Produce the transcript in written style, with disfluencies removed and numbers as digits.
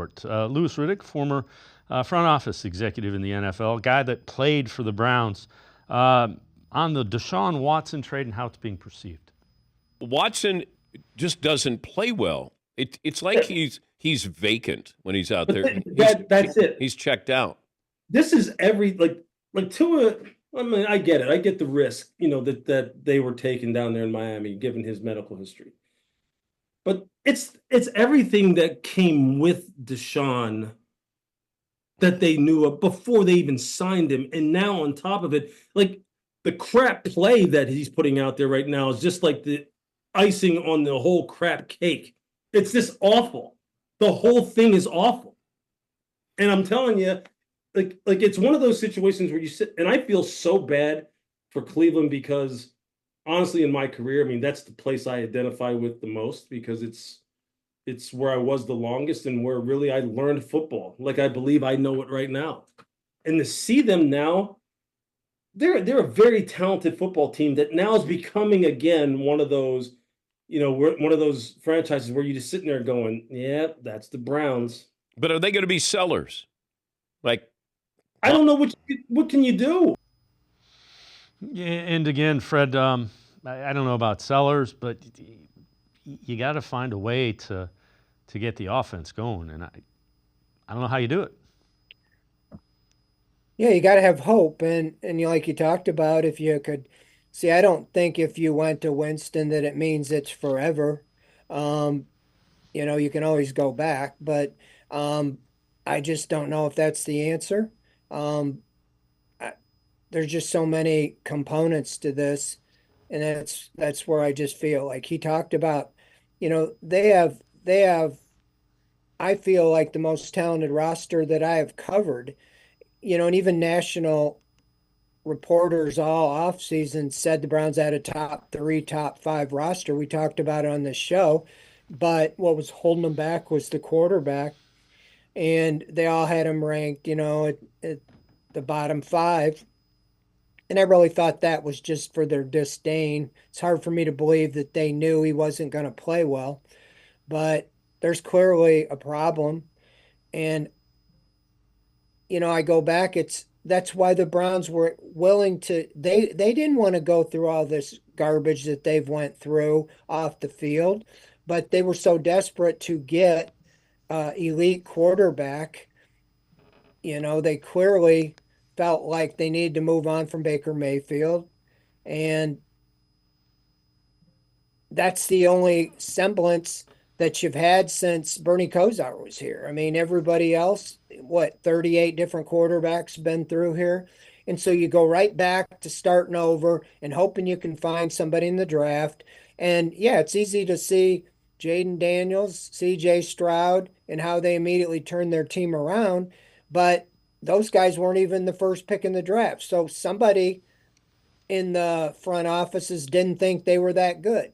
Report. Louis Riddick, former front office executive in the NFL, guy that played for the Browns, on the Deshaun Watson trade and how it's being perceived. Watson just doesn't play well. It's like he's vacant when he's out there. That's it. He's checked out. This is like Tua. I mean, I get it. I get the risk, that they were taken down there in Miami, given his medical history. But it's everything that came with Deshaun that they knew of before they even signed him, and now on top of it, like the crap play that he's putting out there right now is just like the icing on the whole crap cake. It's just awful. The whole thing is awful, and I'm telling you. Like it's one of those situations where you sit, and I feel so bad for Cleveland because honestly, in my career, I mean, that's the place I identify with the most because it's where I was the longest and where really I learned football. Like I believe I know it right now. And to see them now, they're a very talented football team that now is becoming again one of those, one of those franchises where you just sitting there going, yeah, that's the Browns. But are they going to be sellers? Like, I don't know what can you do? Yeah, and again, Fred, I don't know about sellers, but you got to find a way to get the offense going, and I don't know how you do it. Yeah, you got to have hope, and like you talked about, if you could see, I don't think if you went to Winston that it means it's forever. You can always go back, but I just don't know if that's the answer. There's just so many components to this, and that's where I just feel like he talked about, they have I feel like the most talented roster that I have covered, and even national reporters all offseason said the Browns had a top 3, top 5 roster. We talked about it on this show, but what was holding them back was the quarterback. And they all had him ranked, at the bottom 5. And I really thought that was just for their disdain. It's hard for me to believe that they knew he wasn't going to play well. But there's clearly a problem. And, I go back, that's why the Browns were willing to they didn't want to go through all this garbage that they've went through off the field, but they were so desperate to get elite quarterback. They clearly felt like they needed to move on from Baker Mayfield, and that's the only semblance that you've had since Bernie Kosar was here. I mean, everybody else, 38 different quarterbacks been through here. And so you go right back to starting over and hoping you can find somebody in the draft. And yeah, it's easy to see Jaden Daniels, CJ Stroud, and how they immediately turned their team around. But those guys weren't even the first pick in the draft. So somebody in the front offices didn't think they were that good.